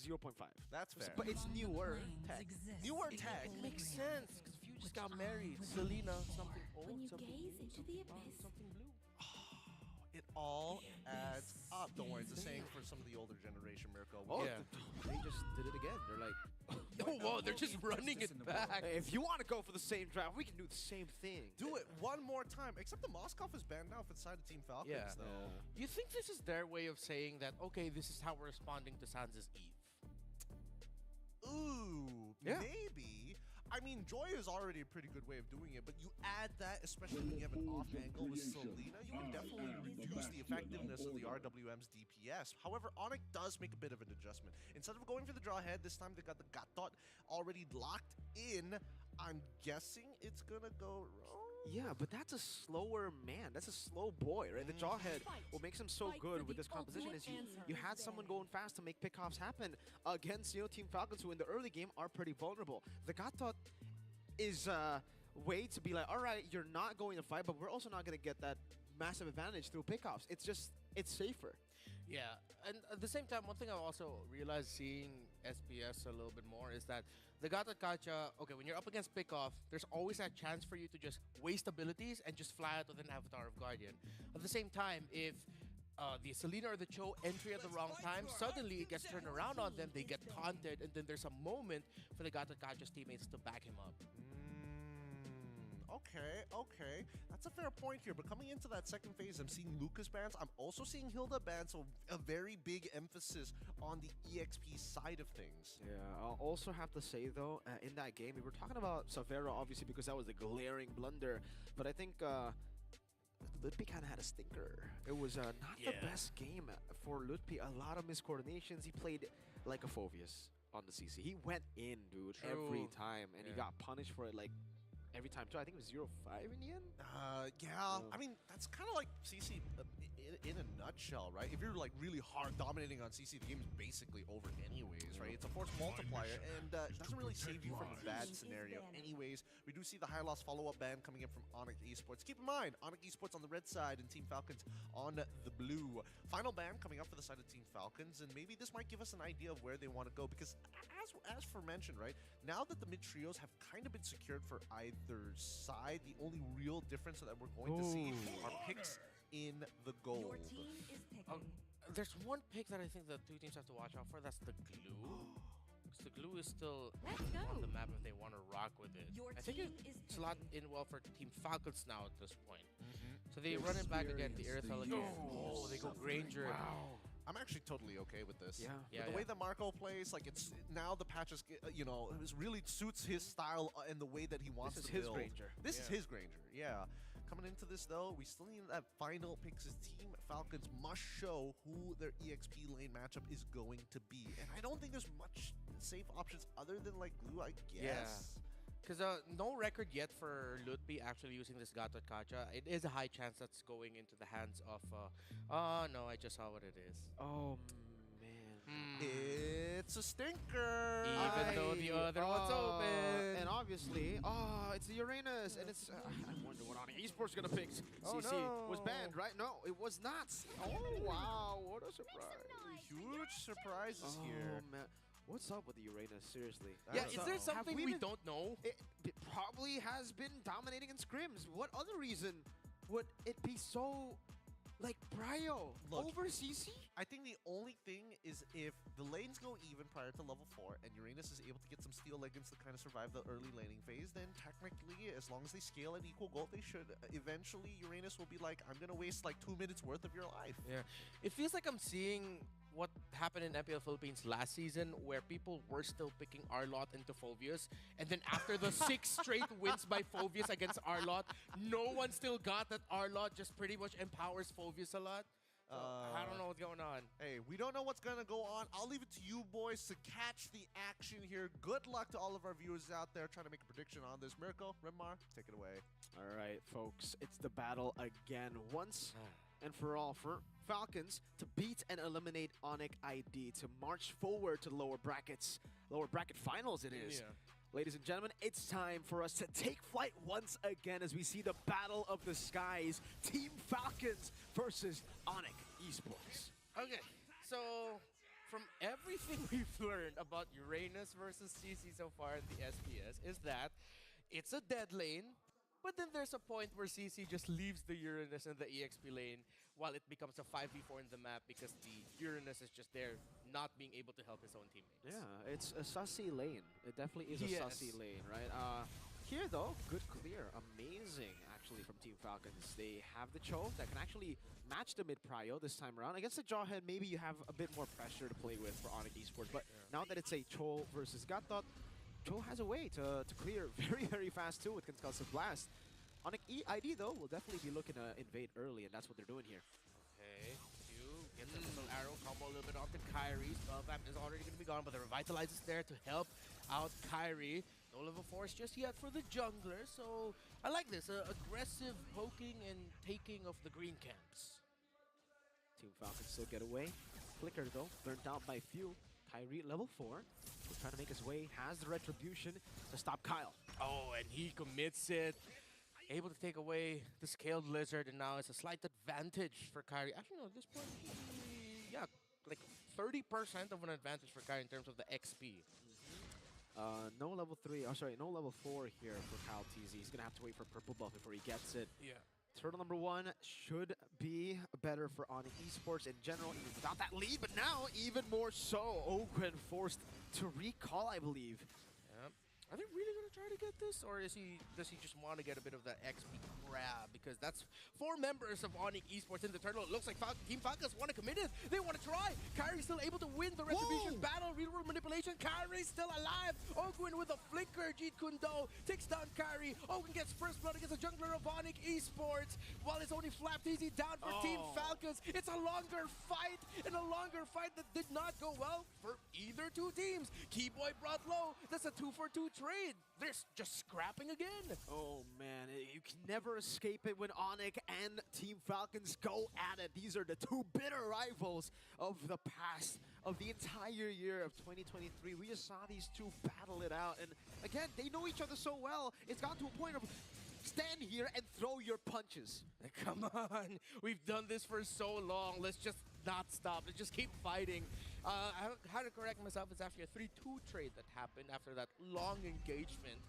0.5. That's fair. But it's newer tech. Newer tech. It makes sense because if you just got married, Selena, something When old, you something gaze blue, into something the brown, abyss. something blue. It all adds up. Don't worry, it's the same for some of the older generation, Mirko. Oh, Yeah. they just did it again. They're like, Oh, whoa, they're just running it back. hey, if you want to go for the same draft, we can do the same thing. Do it one more time. Except the Moskov is banned now for the side of Team Falcons, Yeah. though. Do you think this is their way of saying that, okay, this is how we're responding to Sans' Eve? Ooh, Yeah. maybe. I mean, Joy is already a pretty good way of doing it, but you add that, especially when you have an off angle with Selena, you can definitely reduce the effectiveness of the RWM's DPS. However, Onic does make a bit of an adjustment. Instead of going for the draw ahead, this time they got the Gatot already locked in. I'm guessing it's gonna go wrong. Yeah, but that's a slower man. That's a slow boy, right? The jawhead, what makes him so good with this composition is you had someone going fast to make pickoffs happen against, Team Falcons, who in the early game are pretty vulnerable. The Gatot is a way to be like, all right, you're not going to fight, but we're also not going to get that massive advantage through pickoffs. It's safer. Yeah, and at the same time, one thing I've also realized seeing SPS a little bit more is that the Gata Kacha, okay, when you're up against pickoff, there's always that chance for you to just waste abilities and just fly out with an Avatar of Guardian. At the same time, if the Selena or the Cho entry at the wrong time, suddenly it gets turned around on them, they get taunted, and then there's a moment for the Gata Kacha's teammates to back him up. Okay. That's a fair point here. But coming into that second phase, I'm seeing Lucas bans. I'm also seeing Hilda bans, so a very big emphasis on the EXP side of things. Yeah, I'll also have to say, though, in that game, we were talking about Savera, obviously, because that was a glaring blunder. But I think Ludpi kind of had a stinker. It was not the best game for Ludpi. A lot of miscoordinations. He played like a Phoveus on the CC. He went in, dude, every time, and he got punished for it, like, every time too. I think it was 0-5 in the end. Yeah. I mean, that's kind of like CC in a nutshell, right? If you're like really hard dominating on CC, the game is basically over anyways, right? It's a force multiplier, and it doesn't really save you from a bad scenario anyways. We do see the high loss follow-up ban coming in from Onic Esports. Keep in mind, Onic Esports on the red side and Team Falcons on the blue. Final ban coming up for the side of Team Falcons, and maybe this might give us an idea of where they want to go, because as for mentioned, right, now that the mid trios have kind of been secured for either side, the only real difference that we're going to see are picks in the gold. Your team is picking. There's one pick that I think the two teams have to watch out for. That's the glue. Because the glue is still on the map if they want to rock with it. Your I think team is it's slot in well for Team Falcons now at this point. So they run it back again, the Irithel again. Oh, they go Granger. Wow. I'm actually totally okay with this. Yeah. With the way that Marco plays, like it's now the patches, it really suits his style and the way that he wants to build. This is his Granger. This is his Granger, yeah. Coming into this though, we still need that final pick. His Team Falcons must show who their EXP lane matchup is going to be. And I don't think there's much safe options other than like Glue, I guess. Because no record yet for Ludpi actually using this Gatot Kacha. It is a high chance that's going into the hands of... oh, no, I just saw what it is. Oh, man. It's a stinker! Even though the other one's open. And obviously, it's the Uranus. And it's... I wonder what Onic Esports is going to pick. CC was banned, right? No, it was not. Oh, wow. What a surprise. Huge surprises here. Man. What's up with the Uranus? Seriously. Yeah, is there something we don't know? It probably has been dominating in scrims. What other reason would it be so, like, Brio over CC? I think the only thing is if the lanes go even prior to level 4 and Uranus is able to get some steel leggings to kind of survive the early laning phase, then technically, as long as they scale at equal gold, they should. Eventually, Uranus will be like, I'm going to waste like 2 minutes worth of your life. Yeah. It feels like I'm seeing what happened in MPL Philippines last season, where people were still picking Arlot into Phoveus, and then after the 6 straight wins by Phoveus against Arlot, no one still got that Arlot just pretty much empowers Phoveus a lot. So, I don't know what's going on. Hey, we don't know what's going to go on. I'll leave it to you boys to catch the action here. Good luck to all of our viewers out there trying to make a prediction on this. Mirko, Rimar, take it away. All right, folks. It's the battle again. Once and for all for Falcons to beat and eliminate Onic ID to march forward to lower brackets. Lower bracket finals it is. Yeah. Ladies and gentlemen, it's time for us to take flight once again as we see the battle of the skies. Team Falcons versus Onic Esports. Okay, so from everything we've learned about Uranus versus CC so far in the SPS is that it's a dead lane, but then there's a point where CC just leaves the Uranus in the EXP lane while it becomes a 5v4 in the map because the Uranus is just there not being able to help his own teammates. Yeah, it's a sussy lane. It definitely is a Yes. sussy lane, right? Here though, good clear. Amazing actually from Team Falcons. They have the Cho that can actually match the mid prio this time around. Against the Jawhead, maybe you have a bit more pressure to play with for Onic Esports, but now that it's a Cho versus Gatot, Cho has a way to clear very, very fast too with Concussive Blast. Onic ID though will definitely be looking to invade early, and that's what they're doing here. Okay, Q gets a little arrow combo a little bit onto Kyrie. Spellvamp is already going to be gone, but the Revitalize is there to help out Kyrie. No level 4s just yet for the jungler, so I like this. Aggressive poking and taking of the green camps. Team Falcons still get away. Flicker though, burnt out by few. Kyrie level 4. He's trying to make his way, has the retribution to stop Kyle. Oh, and he commits it. Able to take away the Scaled Lizard, and now it's a slight advantage for Kyrie. Actually, no, at this point, yeah, like 30% of an advantage for Kyrie in terms of the XP. No level 3, no level 4 here for Kyle TZ. He's gonna have to wait for purple buff before he gets it. Yeah. Turtle number 1 should be better for Onic Esports in general, even without that lead, but now even more so. Ogren forced to recall, I believe. Yep. Are they really going to try to get this, or does he just want to get a bit of that XP grab? Because that's 4 members of Onic Esports in the turtle. It looks like Team Falcons want to commit it. They want to try. Kyrie's still able to win the retribution battle. Real world manipulation. Kyrie's still alive. Ogwen with a flicker. Jeet Kundo takes down Kyrie. Ogwen gets first blood against the jungler of Onic Esports. While it's only Flap easy down for Team Falcons. It's a longer fight, and a longer fight that did not go well for either two teams. Keyboy brought low. That's a 2-for-2 trade. They're just scrapping again. Oh man, you can never escape it when Onic and Team Falcons go at it. These are the two bitter rivals of the past, of the entire year of 2023. We just saw these two battle it out, and again, they know each other so well. It's gotten to a point of stand here and throw your punches. Come on, we've done this for so long. Let's just not stop. Let's just keep fighting. I had to correct myself. It's actually a 3-2 trade that happened after that long engagement.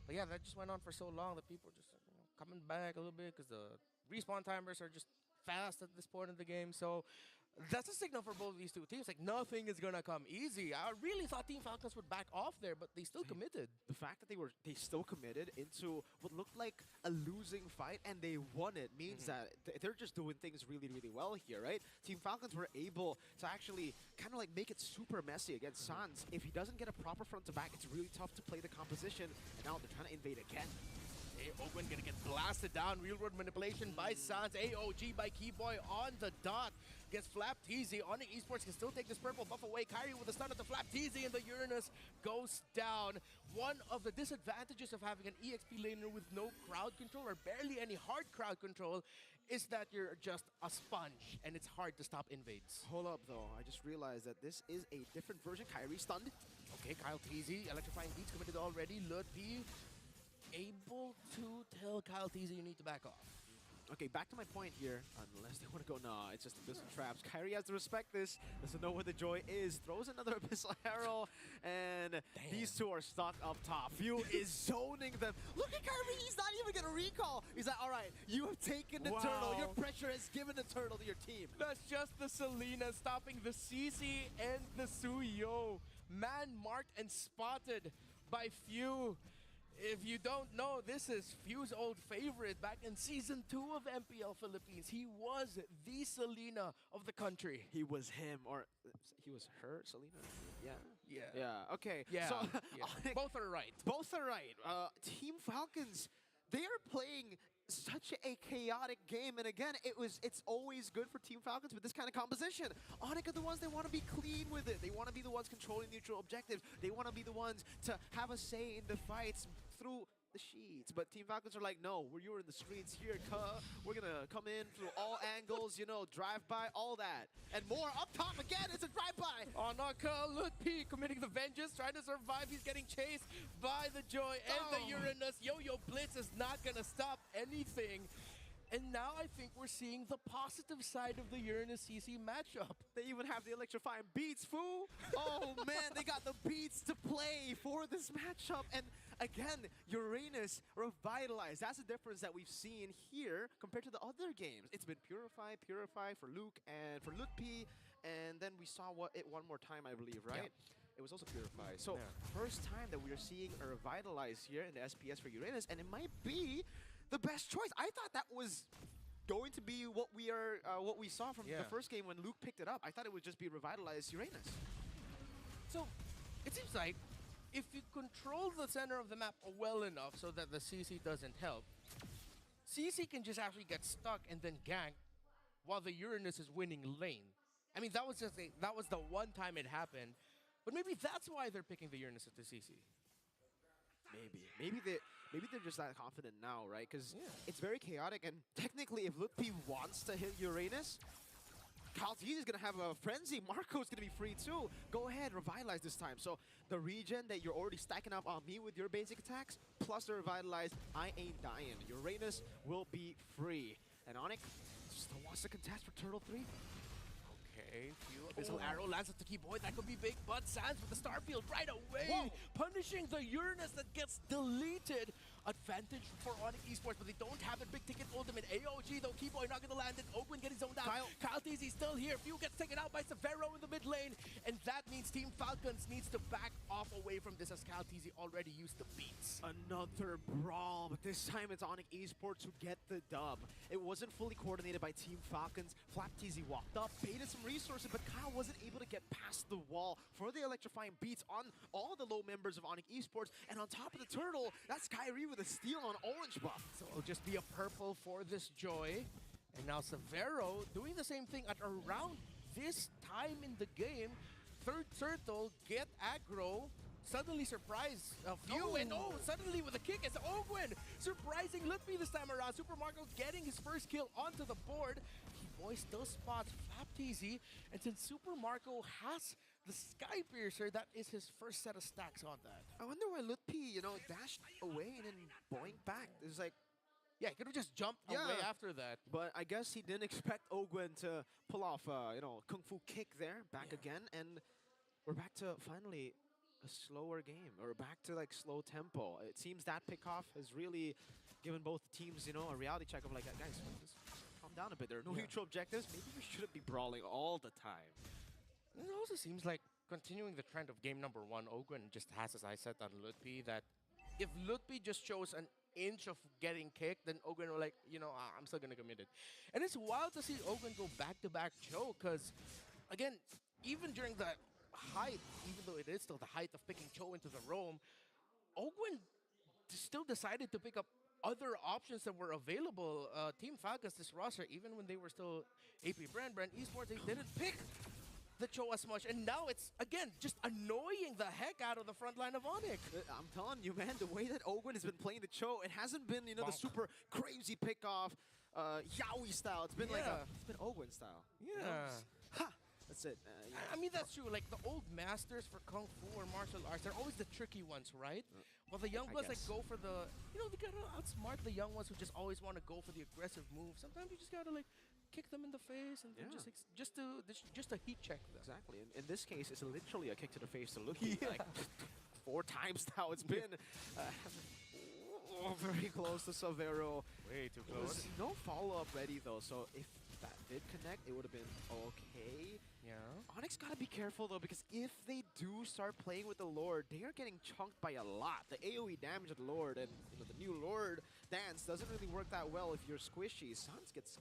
But yeah, that just went on for so long that people are just coming back a little bit because the respawn timers are just fast at this point in the game. So that's a signal for both of these two teams. Like, nothing is gonna come easy. I really thought Team Falcons would back off there, but they still committed. The fact that they still committed into what looked like a losing fight and they won it means that they're just doing things really, really well here, right? Team Falcons were able to actually kind of like make it super messy against Sans. If he doesn't get a proper front to back, it's really tough to play the composition. And now they're trying to invade again. Ogwen gonna get blasted down. Real world manipulation by Sans. AOG by Keyboy on the dot. Gets Flap TZ. Onic Esports can still take this purple buff away. Kyrie with a stun at the Flap TZ, and the Uranus goes down. One of the disadvantages of having an EXP laner with no crowd control or barely any hard crowd control is that you're just a sponge, and it's hard to stop invades. Hold up, though. I just realized that this is a different version. Kyrie stunned. Okay, Kyle TZ. Electrifying beats committed already. Ludpi able to tell Kyle TZ you need to back off. Okay, back to my point here. Unless they want to go, nah, it's just Abyssal Traps. Kyrie has to respect this. Doesn't know where the joy is. Throws another Abyssal Arrow, and these two are stuck up top. Few is zoning them. Look at Kyrie, he's not even going to recall. He's like, all right, you have taken the turtle. Your pressure has given the turtle to your team. That's just the Selena stopping the CC and the Suyo. Man marked and spotted by Few. If you don't know, this is Few's old favorite back in Season 2 of MPL Philippines. He was the Selena of the country. He was him, or he was her, Selena? Yeah. Yeah. Okay. Yeah. So, yeah. Both are right. Both are right. Team Falcons, they are playing such a chaotic game, and again, it's always good for Team Falcons with this kind of composition. Onic are the ones, they want to be clean with it. They want to be the ones controlling neutral objectives. They want to be the ones to have a say in the fights through the sheets. But Team Falcons are like, no, you're in the screens here, we're gonna come in through all angles, drive by, all that. And more up top again, it's a drive-by. Onaka Ludpi committing the vengeance, trying to survive. He's getting chased by the Joy and the Uranus. Yo-Yo Blitz is not gonna stop anything. And now I think we're seeing the positive side of the Uranus CC matchup. They even have the electrifying beats, fool. Oh man, they got the beats to play for this matchup. And again, Uranus revitalized. That's the difference that we've seen here compared to the other games. It's been Purify for Luke and for Lutpi, and then we saw it one more time, I believe, right? Yeah. It was also Purify. So first time that we are seeing a revitalize here in the SPS for Uranus, and it might be the best choice. I thought that was going to be what we saw from the first game when Luke picked it up. I thought it would just be revitalized Uranus. So it seems like if you control the center of the map well enough so that the CC doesn't help, CC can just actually get stuck and then gank while the Uranus is winning lane. I mean, that was the one time it happened, but maybe that's why they're picking the Uranus at the CC. Maybe they're just that confident now, right? Because it's very chaotic, and technically, if Lutpi wants to hit Uranus, Kaltiz is gonna have a frenzy. Marco's gonna be free too. Go ahead, revitalize this time. So the regen that you're already stacking up on me with your basic attacks, plus the revitalize, I ain't dying. Uranus will be free. And Onic still wants to contest for Turtle 3. Okay, Missile arrow lands at the key boy. That could be big, but Sands with the Starfield right away. Whoa. Punishing the Uranus that gets deleted. Advantage for Onic Esports, but they don't have a big ticket ultimate. AOG though, Keyboy not gonna land it. Ogwin getting zoned out. Kyle TZ still here. Few gets taken out by Severo in the mid lane. And that means Team Falcons needs to back off away from this as Kyle TZ already used the beats. Another brawl, but this time it's Onic Esports who get the dub. It wasn't fully coordinated by Team Falcons. Flap TZ walked up, baited some resources, but Kyle wasn't able to get past the wall for the electrifying beats on all the low members of Onic Esports. And on top of the turtle, that's Kyrie with a steal on orange buff. So it'll just be a purple for this Joy. And now Severo doing the same thing at around this time in the game. Third turtle, get aggro. Suddenly surprise a few, and suddenly with a kick, it's Ogwin surprising Lutpi this time around. Super Marco getting his first kill onto the board. Boy still spots Flap TZ, and since Super Marco has the Sky Piercer, that is his first set of stacks on that. I wonder why Lutpi, dashed away and then boing back. It's like, yeah, he could have just jumped away after that. But I guess he didn't expect Ogwin to pull off, Kung Fu kick there, back again, and we're back to finally a slower game, or back to like slow tempo. It seems that pickoff has really given both teams, a reality check of like, guys, just calm down a bit. There are no neutral objectives. Maybe we shouldn't be brawling all the time. It also seems like continuing the trend of game number 1, Ogwin just has, as I said, on Lutpi, that if Lutpi just shows an inch of getting kicked, then Ogwin will like, I'm still gonna commit it. And it's wild to see Ogwin go back-to-back Cho, because again, even during the height, even though it is still the height of picking Cho into the roam, Ogwin still decided to pick up other options that were available. Team Falcons, this roster, even when they were still AP Brand Esports, they didn't pick the Cho as much, and now it's, again, just annoying the heck out of the front line of Onic. I'm telling you, man, the way that Ogwin has been playing the Cho, it hasn't been, the super crazy pickoff, Yaoi style. It's been it's been Ogwin style. Yeah. Ha! That's it. I mean, that's true. Like, the old masters for Kung Fu or martial arts, they're always the tricky ones, right? Well, the young ones, go for the, they gotta outsmart the young ones who just always want to go for the aggressive move. Sometimes you just gotta, kick them in the face and just to heat check them. Exactly. In this case, it's literally a kick to the face to Luki. Like 4 times now it's been. Very close to Severo. Way too close. No follow-up ready though, so if that did connect, it would have been okay. Yeah. Onyx gotta be careful though, because if they do start playing with the Lord, they are getting chunked by a lot. The AoE damage of the Lord and the new Lord dance doesn't really work that well if you're squishy. Sans gets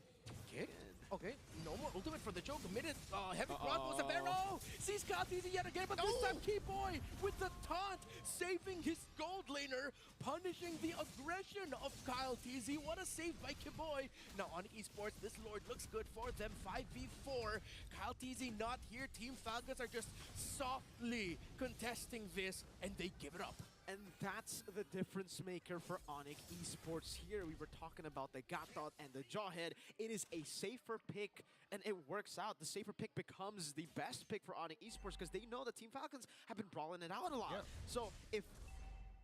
kicked. Okay, no more ultimate for the Joe. Committed. Heavy crossbow. Severo sees Kaltiz yet again, but this time Keyboy with the taunt, saving his gold laner, punishing the aggression of Kyle TZ. What a save by Keyboy. Now on Esports, this Lord looks good for them. 5v4. Kyle TZ not here. Team Falcons are just softly contesting this, and they give it up. And that's the difference maker for Onic Esports here. We were talking about the Gatot and the Jawhead. It is a safer pick, and it works out. The safer pick becomes the best pick for Onic Esports because they know the Team Falcons have been brawling it out a lot. Yeah. So if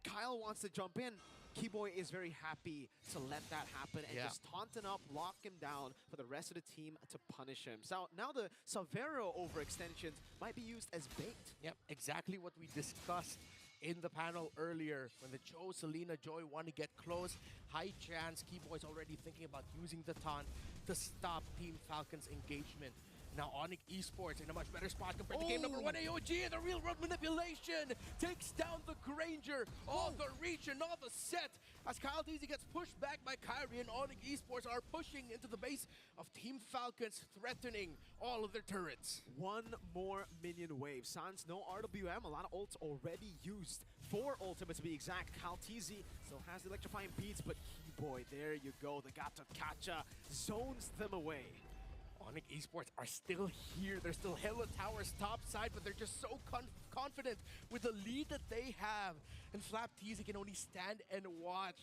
Kyle wants to jump in, Keyboy is very happy to let that happen and Yeah. just taunt him up, lock him down for the rest of the team to punish him. So now the Savero overextensions might be used as bait. Yep, exactly what we discussed in the panel earlier. When the Joe, Selena, Joy want to get close, high chance Keyboy's already thinking about using the taunt to stop Team Falcon's engagement. Now Onic Esports in a much better spot compared to game number 1. AOG and the real world manipulation takes down the Granger. All the reach and all the set as Kyle Deasy gets pushed back by Kyrie, and Onic Esports are pushing into the base of Team Falcons, threatening all of their turrets. One more minion wave. Sans, no RWM, a lot of ults already used. 4 ultimates to be exact. Kaltizi still has the electrifying beats, but Keyboy, there you go. The Gata Kacha zones them away. Onic Esports are still here. They're still Hella Towers top side, but they're just so confident with the lead that they have. And Flap Teasy can only stand and watch.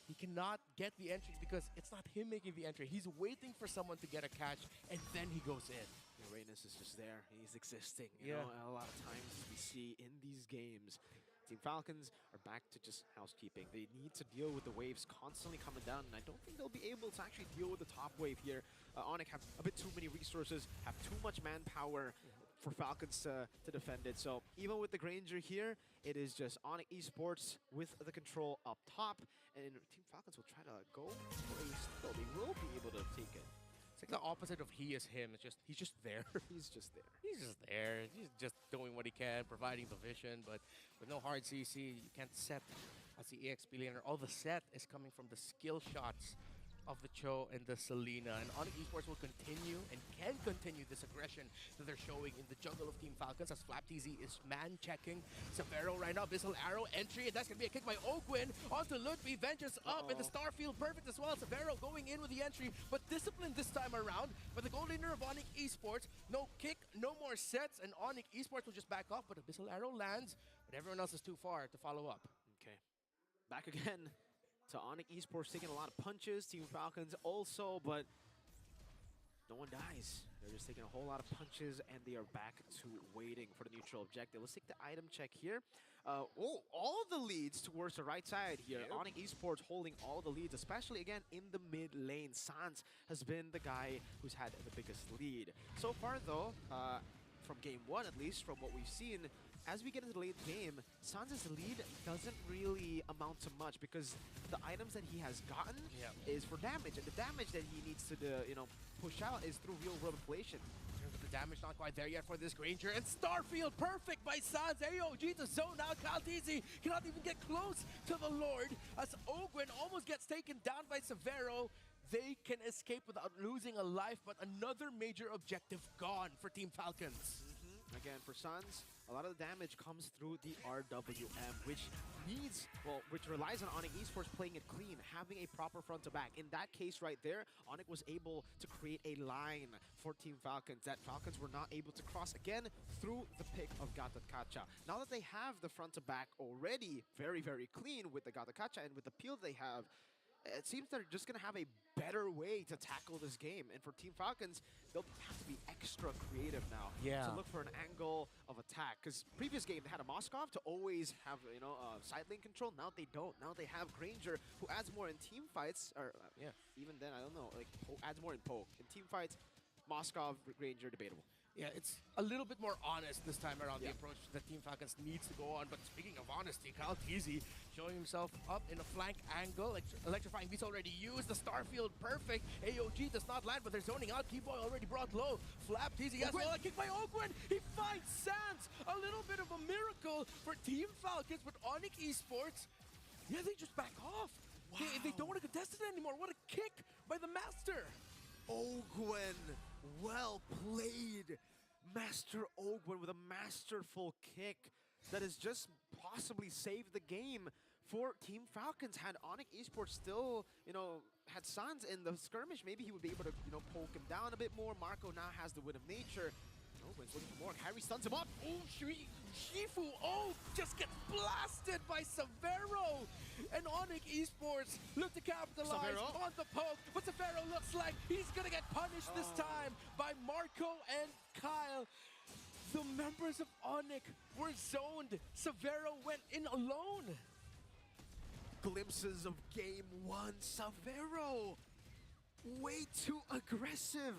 He cannot get the entry because it's not him making the entry. He's waiting for someone to get a catch, and then he goes in. Uranus is just there. He's existing. You Yeah. know, a lot of times we see in these games, Team Falcons are back to just housekeeping. They need to deal with the waves constantly coming down, and I don't think they'll be able to actually deal with the top wave here. Onic have a bit too many resources, have too much manpower for Falcons to defend it. So even with the Granger here, it is just Onic Esports with the control up top, and Team Falcons will try to go for a steal. They will be able to take it. It's like the opposite of he is him. It's just he's just there. He's just there. He's just there. He's just doing what he can, providing the vision, but with no hard CC, you can't set as the EXP laner. All the set is coming from the skill shots of the Cho and the Selena. And Onic Esports will continue and can continue this aggression that they're showing in the jungle of Team Falcons as Flap TZ is man-checking Savero right now. Abyssal Arrow entry, and that's going to be a kick by Ogwin onto Ludwig. Vengeance up, and the Starfield perfect as well. Savero going in with the entry, but disciplined this time around. But the gold leader of Onic Esports, no kick, no more sets, and Onic Esports will just back off, but Abyssal Arrow lands, but everyone else is too far to follow up. Okay. Back again to Onic Esports, taking a lot of punches. Team Falcons also, but no one dies. They're just taking a whole lot of punches, and they are back to waiting for the neutral objective. Let's take the item check here. All the leads towards the right side here. Yep. Onic Esports holding all the leads, especially again in the mid lane. Sans has been the guy who's had the biggest lead. So far though, from game 1 at least, from what we've seen, as we get into the late game, Sans' lead doesn't really amount to much because the items that he has gotten is for damage, and the damage that he needs to push out is through real-world inflation. But the damage not quite there yet for this Granger, and Starfield perfect by Sans. AOG to zone out. Kaltizi cannot even get close to the Lord as Ogwin almost gets taken down by Savero. They can escape without losing a life, but another major objective gone for Team Falcons. Again, for Sans, a lot of the damage comes through the RWM, which relies on Onic Esports playing it clean, having a proper front to back. In that case right there, Onic was able to create a line for Team Falcons that Falcons were not able to cross again through the pick of Gata Kacha. Now that they have the front to back already very, very clean with the Gata Kacha and with the peel they have, it seems they're just going to have a better way to tackle this game. And for Team Falcons, they'll have to be extra creative now to look for an angle of attack. Because previous game, they had a Moskov to always have, side lane control. Now they don't. Now they have Granger, who adds more in team fights. Or even then, I don't know, like adds more in poke. In team fights, Moskov, Granger, debatable. Yeah, it's a little bit more honest this time around, the approach that Team Falcons needs to go on. But speaking of honesty, Kyle Teasy showing himself up in a flank angle. Electrifying Beast already used. The Starfield perfect. AOG does not land, but they're zoning out. Keyboy already brought low. Flap Teasy as well. A kick by Ogwin. He finds Sans. A little bit of a miracle for Team Falcons, but Onic Esports, they just back off. Wow. They don't want to contest it anymore. What a kick by the Master. Ogwin, well played. Master Ogwin with a masterful kick that has just possibly saved the game for Team Falcons. Had Onic Esports still, had Sans in the skirmish, maybe he would be able to, poke him down a bit more. Marco now has the win of nature. Ogwin's looking for more. Harry stuns him up. Oh, Shifu, just gets blasted by Savero. And Onic Esports look to capitalize on the poke. What Savero looks like, he's going to get punished this time by Marco and Kyle. The members of Onic were zoned. Savero went in alone. glimpses of game one. Savero, way too aggressive.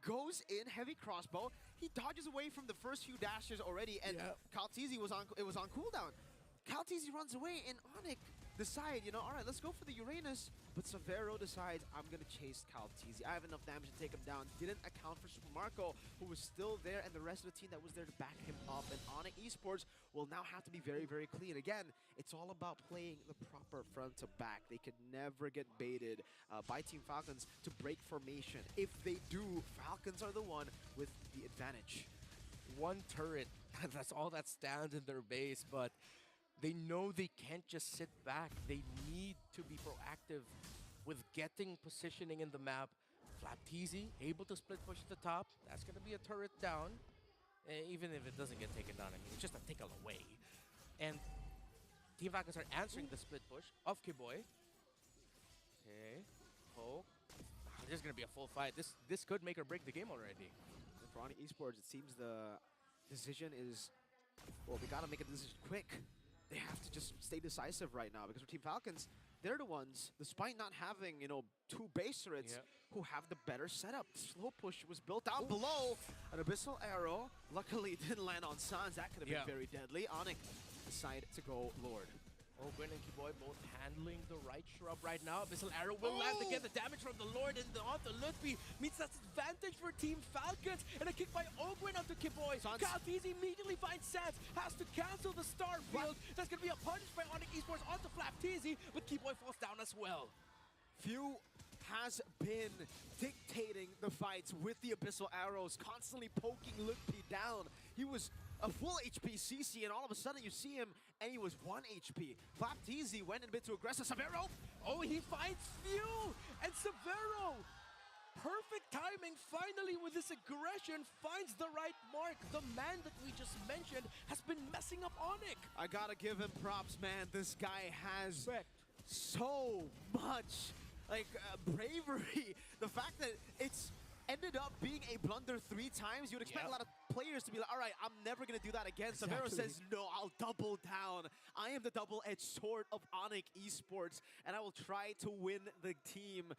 Goes in, heavy crossbow. He dodges away from the first few dashes already, and Kaltizi was on cooldown. Kaltizi runs away, and Onic decide, you know, all right, let's go for the Uranus. But Savero decides, I'm going to chase Kaltizi. I have enough damage to take him down. Didn't account for Super Marco, who was still there, and the rest of the team that was there to back him up. And Onic Esports will now have to be very, very clean. Again, it's all about playing the proper front to back. They could never get baited by Team Falcons to break formation. If they do, Falcons are the one with the advantage. One turret, that's all that stands in their base, but they know they can't just sit back. They need to be proactive with getting positioning in the map. Flapteezy able to split push at the top. That's going to be a turret down. Even if it doesn't get taken down, I mean, it's just a tickle away. And Team Falcons are answering the split push of Kiboy. Okay, poke. There's going to be a full fight. This could make or break the game already. For Onic Esports, it seems the decision is, well, we got to make a decision quick. They have to just stay decisive right now, because for Team Falcons, they're the ones, despite not having, you know, two base turrets, who have the better setup. Slow push was built down below. An Abyssal Arrow, luckily it didn't land on Sans. That could have been very deadly. Onic decided to go Lord. Ogren and Kiboy both handling the right shrub right now. Abyssal Arrow will land to get the damage from the Lord, and onto Lutfi means that's advantage for Team Falcons. And a kick by Ogren onto Kiboy. Kaltizi immediately finds Sans, has to cancel the star field. That's going to be a punish by Onic Esports onto Flapteezy, but Kiboy falls down as well. Few has been dictating the fights with the Abyssal Arrows, constantly poking Lutfi down. He was a full HP CC, and all of a sudden you see him, and he was 1 HP. Flapteezy went in a bit too aggressive. Savero! Oh, he finds Few! And Savero! Perfect timing, finally, with this aggression, finds the right mark. The man that we just mentioned has been messing up Onic. I gotta give him props, man. This guy has so much, like, bravery. The fact that it's ended up being a blunder 3 times, you would expect a lot of players to be like, all right, I'm never going to do that again. Savero says, no, I'll double down. I am the double-edged sword of Onic Esports, and I will try to win the game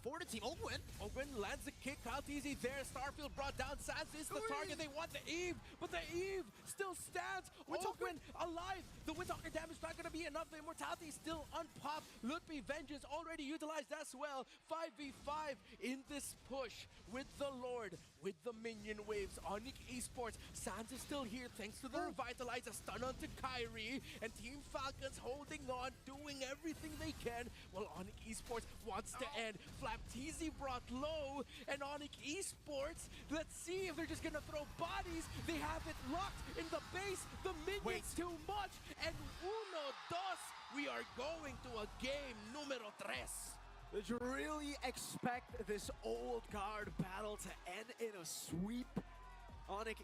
for the team. Ogwen lands the kick. Kaltizi there. Starfield brought down. Sans is the target. They want the Eve, but the Eve still stands. Ogwen alive. The Windtalker damage not going to be enough. The Immortality still unpopped. Lutfi Vengeance already utilized as well. 5v5 in this push with the Lord, with the minion waves. Onic Esports, Sans is still here thanks to the Revitalize, a stun onto Kyrie, and Team Falcons holding on, doing everything they can, while Onic Esports wants to end. Flapteezy brought low, and Onic Esports, let's see if they're just gonna throw bodies. They have it locked in the base, the minions too much, and uno, dos, we are going to a game numero tres. Did you really expect this old guard battle to end in a sweep? Onic